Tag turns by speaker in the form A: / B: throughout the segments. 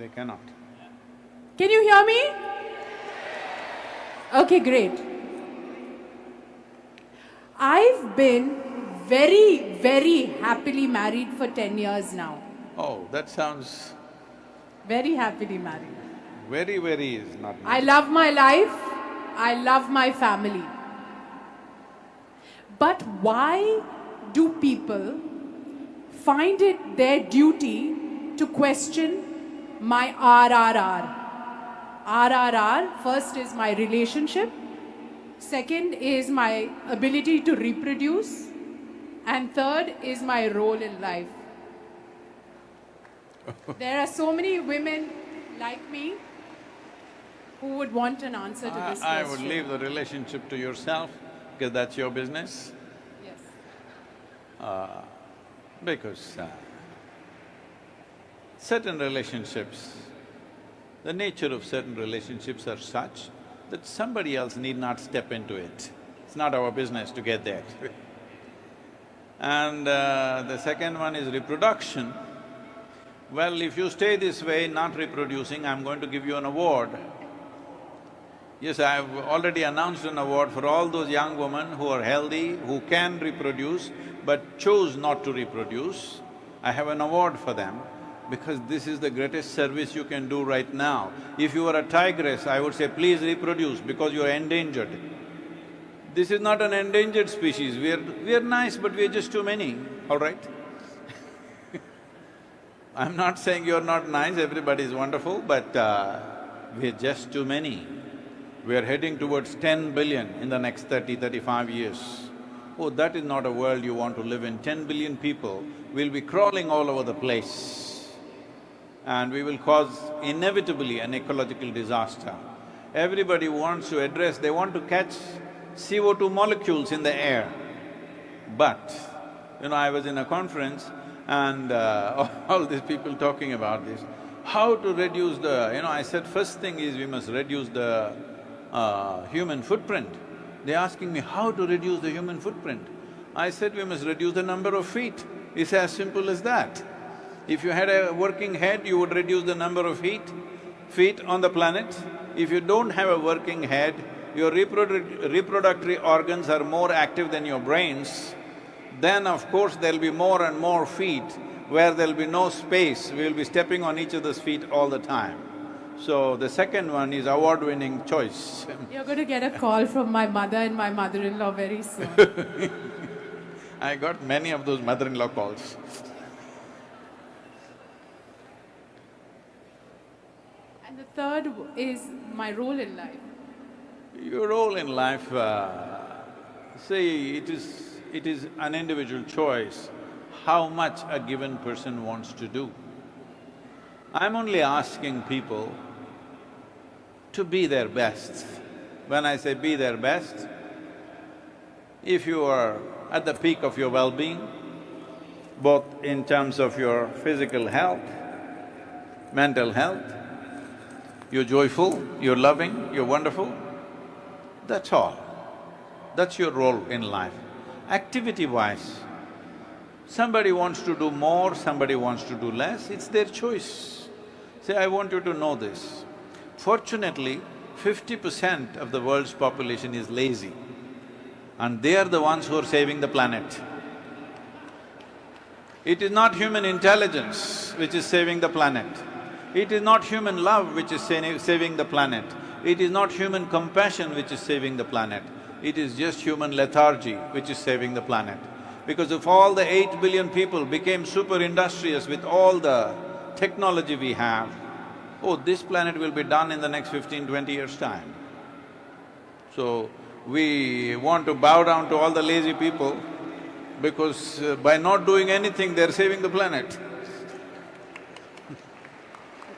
A: they cannot.
B: Can you hear me? Okay, great. I've been very, very happily married for 10 years now.
A: Oh, that sounds
B: Very happily married.
A: very, very is not
B: I
A: nice.
B: love my life. I love my family. But why do people find it their duty to question my RRR? RRR, first is my relationship, second is my ability to reproduce, and third is my role in life. There are so many women like me who would want an answer to this
A: I
B: question.
A: would leave the relationship to yourself, because that's your business.
B: Yes.
A: Because certain relationships, the nature of certain relationships are such that somebody else need not step into it. It's not our business to get there. And the second one is reproduction. Well, if you stay this way, not reproducing, I'm going to give you an award. Yes, I've already announced an award for all those young women who are healthy, who can reproduce, but chose not to reproduce. I have an award for them, because this is the greatest service you can do right now. If you were a tigress, I would say, please reproduce, because you are endangered. This is not an endangered species, we are nice, but we are just too many, all right? I'm not saying you're not nice, everybody is wonderful, but we're just too many. We're heading towards 10 billion in the next 35 years. Oh, that is not a world you want to live in. 10 billion people will be crawling all over the place, and we will cause inevitably an ecological disaster. Everybody wants to address, they want to catch CO2 molecules in the air. But, I was in a conference and all these people talking about this, how to reduce the… I said, first thing is we must reduce the human footprint. They're asking me, how to reduce the human footprint? I said, we must reduce the number of feet. It's as simple as that. If you had a working head, you would reduce the number of feet on the planet. If you don't have a working head, your reproductory organs are more active than your brains, then of course there'll be more and more feet where there'll be no space, we'll be stepping on each other's feet all the time. So the second one is award-winning choice.
B: You're going to get a call from my mother and my mother-in-law very soon.
A: I got many of those mother-in-law calls.
B: And the third is my role in life.
A: Your role in life, see, it is an individual choice how much a given person wants to do. I'm only asking people to be their best. When I say be their best, if you are at the peak of your well-being, both in terms of your physical health, mental health, you're joyful, you're loving, you're wonderful, that's all. That's your role in life. Activity-wise, somebody wants to do more, somebody wants to do less, it's their choice. See, I want you to know this. Fortunately, 50% of the world's population is lazy, and they are the ones who are saving the planet. It is not human intelligence which is saving the planet. It is not human love which is saving the planet. It is not human compassion which is saving the planet. It is just human lethargy which is saving the planet. Because if all the 8 billion people became super industrious with all the technology we have, oh, this planet will be done in the next 15–20 years' time. So, we want to bow down to all the lazy people because by not doing anything, they're saving the planet.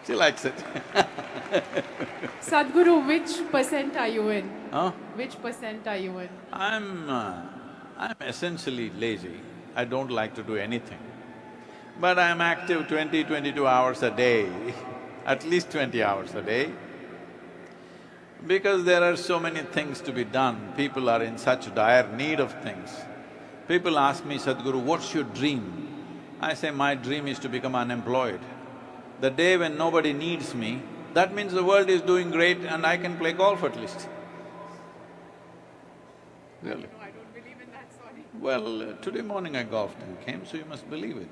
A: She likes it.
B: Sadhguru, which percent are you in?
A: Huh?
B: Which percent are you in?
A: I'm essentially lazy. I don't like to do anything. But I'm active 20–22 hours a day, at least 20 hours a day. Because there are so many things to be done, people are in such dire need of things. People ask me, Sadhguru, what's your dream? I say, my dream is to become unemployed. The day when nobody needs me, that means the world is doing great and I can play golf at least. Really?
B: No, I don't believe in that, sorry.
A: Well, today morning I golfed and came, so you must believe it.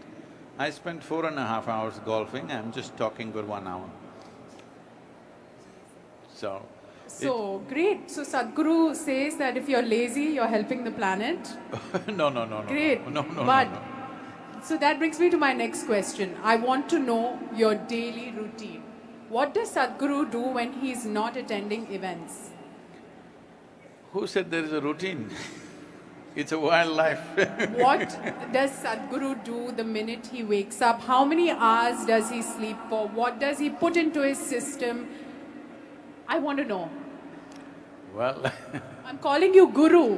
A: I spent 4.5 hours golfing, I'm just talking for 1 hour. So…
B: Great. So Sadhguru says that if you're lazy, you're helping the planet.
A: No.
B: Great.
A: No.
B: But, so that brings me to my next question. I want to know your daily routine. What does Sadhguru do when he's not attending events?
A: Who said there is a routine? It's a wild life.
B: What does Sadhguru do the minute he wakes up? How many hours does he sleep for? What does he put into his system? I want to know.
A: Well…
B: I'm calling you Guru.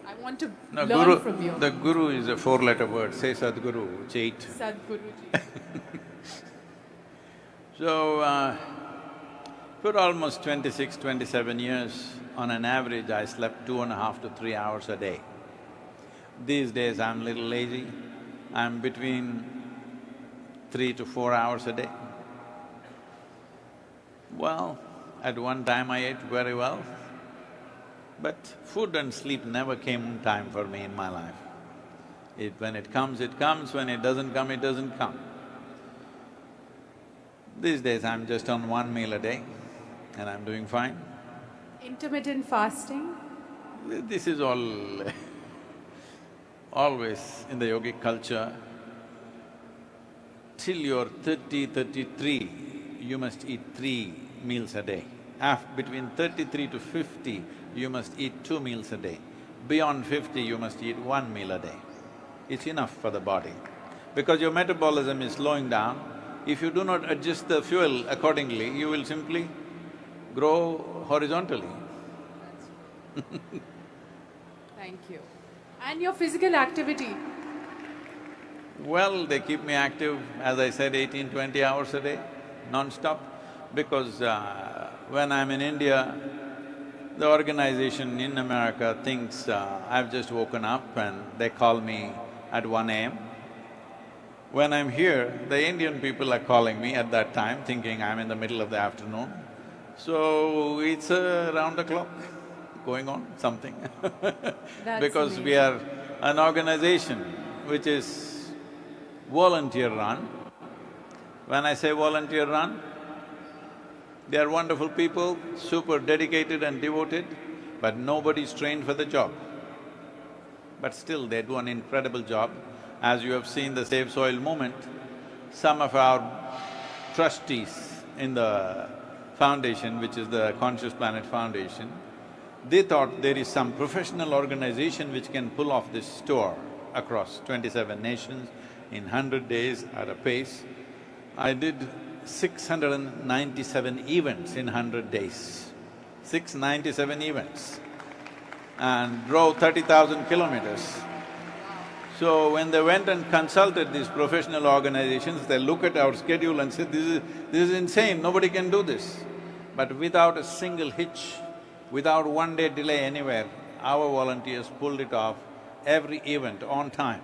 B: I want to
A: No,
B: learn
A: Guru…
B: from you.
A: the Guru is a four-letter word, say Sadhguru, it's eight.
B: Sadhguruji.
A: So, for almost 26, 27 years, on an average, I slept 2.5 to 3 hours a day. These days, I'm a little lazy, I'm between 3 to 4 hours a day. Well, at one time I ate very well, but food and sleep never came in time for me in my life. When it comes, when it doesn't come, it doesn't come. These days I'm just on 1 meal a day and I'm doing fine.
B: Intermittent fasting?
A: This is all always in the yogic culture. Till you're 30, 33, you must eat 3 meals a day. Between 33 to 50, you must eat 2 meals a day. Beyond 50, you must eat 1 meal a day. It's enough for the body. Because your metabolism is slowing down, if you do not adjust the fuel accordingly, you will simply grow horizontally.
B: Thank you. And your physical activity?
A: Well, they keep me active, as I said, 18, 20 hours a day, non-stop, because when I'm in India, the organization in America thinks I've just woken up and they call me at 1 a.m. When I'm here, the Indian people are calling me at that time, thinking I'm in the middle of the afternoon. So, it's round the clock going on, something because
B: amazing.
A: we are an organization which is volunteer-run. When I say volunteer-run, they are wonderful people, super dedicated and devoted, but nobody's trained for the job. But still, they do an incredible job. As you have seen the Save Soil movement, some of our trustees in the foundation, which is the Conscious Planet Foundation, they thought there is some professional organization which can pull off this tour across 27 nations in 100 days at a pace. I did 697 events in 100 days, 697 events, and drove 30,000 kilometers. So when they went and consulted these professional organizations, they look at our schedule and say, this is insane, nobody can do this. But without a single hitch, without 1 day delay anywhere, our volunteers pulled it off, every event on time.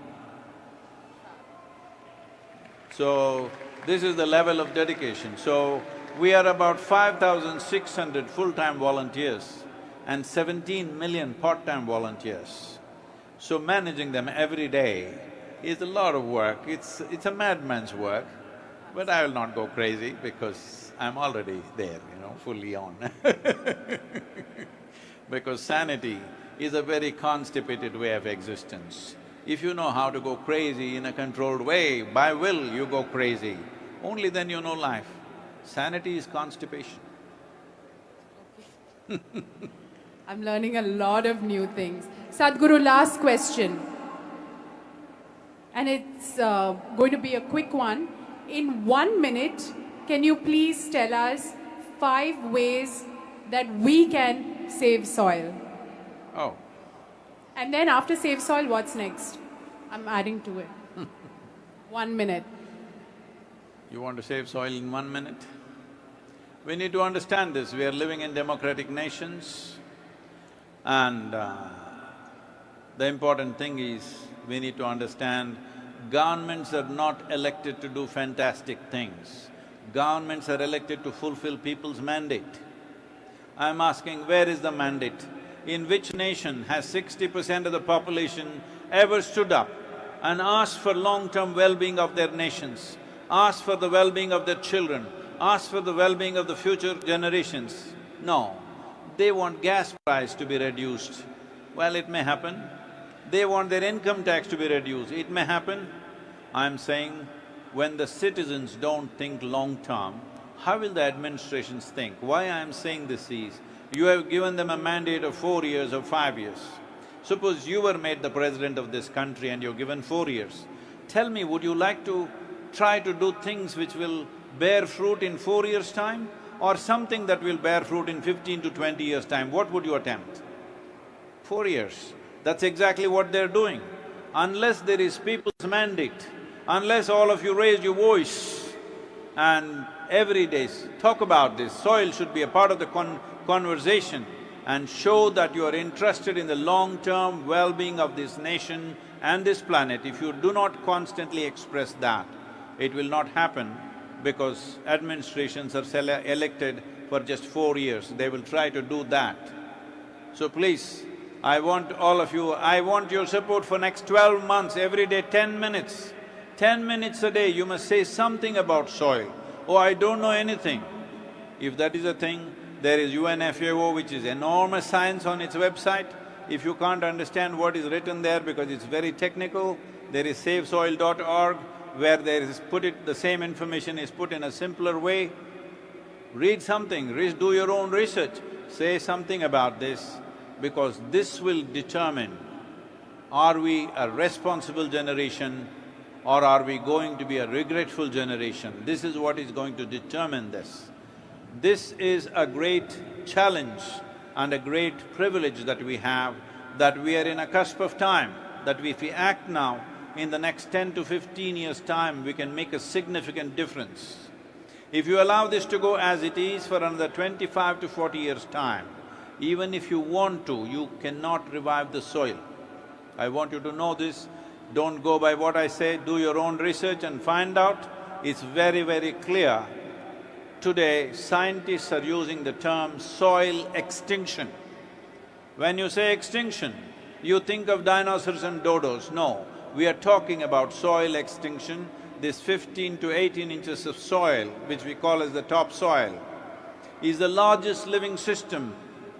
A: So, this is the level of dedication. So, we are about 5,600 full-time volunteers and 17 million part-time volunteers. So managing them every day is a lot of work, it's a madman's work, but I will not go crazy because I'm already there, fully on because sanity is a very constipated way of existence. If you know how to go crazy in a controlled way, by will you go crazy, only then you know life. Sanity is constipation.
B: I'm learning a lot of new things. Sadhguru, last question. And it's going to be a quick one. In 1 minute, can you please tell us 5 ways that we can save soil?
A: Oh,
B: And then after save soil, what's next? I'm adding to it. 1 minute.
A: you want to save soil in 1 minute? We need to understand this, we are living in democratic nations and the important thing is we need to understand Governments are not elected to do fantastic things. Governments are elected to fulfill people's mandate. I'm asking, where is the mandate? In which nation has 60% of the population ever stood up and asked for long-term well-being of their nations, asked for the well-being of their children, asked for the well-being of the future generations? No. They want gas price to be reduced. Well, it may happen. They want their income tax to be reduced. It may happen. I'm saying, when the citizens don't think long-term, how will the administrations think? Why I'm saying this is, you have given them a mandate of 4 years or 5 years. Suppose you were made the president of this country and you're given 4 years. Tell me, would you like to try to do things which will bear fruit in 4 years' time, or something that will bear fruit in 15 to 20 years' time? What would you attempt? 4 years. That's exactly what they're doing. Unless there is people's mandate, unless all of you raise your voice and every day talk about this, soil should be a part of the conversation and show that you are interested in the long-term well-being of this nation and this planet. If you do not constantly express that, it will not happen, because administrations are elected for just 4 years. They will try to do that. So please, I want all of you, I want your support for next 12 months, every day 10 minutes. 10 minutes a day, you must say something about soil. Oh, I don't know anything. If that is a thing, there is UNFAO, which is enormous science on its website. If you can't understand what is written there because it's very technical, there is SaveSoil.org, where there is the same information is put in a simpler way. Read something, do your own research, say something about this, because this will determine, are we a responsible generation or are we going to be a regretful generation? This is what is going to determine this. This is a great challenge and a great privilege that we have, that we are in a cusp of time, that if we act now, in the next 10 to 15 years' time, we can make a significant difference. If you allow this to go as it is for another 25 to 40 years' time, even if you want to, you cannot revive the soil. I want you to know this. Don't go by what I say, do your own research and find out. It's very, very clear. Today, scientists are using the term soil extinction. When you say extinction, you think of dinosaurs and dodos. No, we are talking about soil extinction. This 15 to 18 inches of soil, which we call as the topsoil, is the largest living system,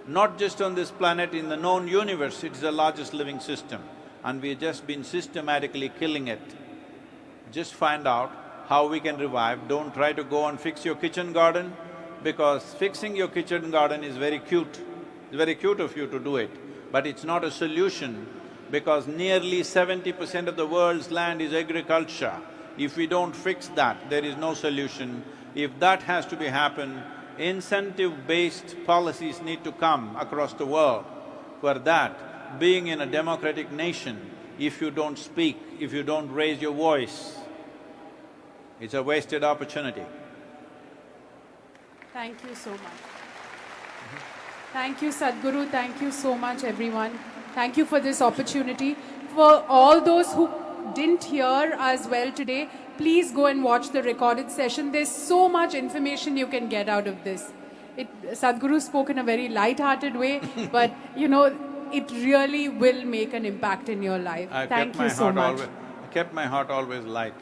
A: not just on this planet, in the known universe. It's the largest living system, and we've just been systematically killing it. Just find out how we can revive. Don't try to go and fix your kitchen garden, because fixing your kitchen garden is very cute. It's very cute of you to do it, but it's not a solution, because nearly 70% of the world's land is agriculture. If we don't fix that, there is no solution. If that has to be happen, incentive-based policies need to come across the world. For that, being in a democratic nation, if you don't speak, if you don't raise your voice, it's a wasted opportunity.
B: Thank you so much. Thank you, Sadhguru. Thank you so much, everyone. Thank you for this opportunity. For all those who didn't hear us well today, please go and watch the recorded session. There's so much information you can get out of this. Sadhguru spoke in a very light-hearted way, but it really will make an impact in your life. Thank you so much.
A: I kept my heart always light.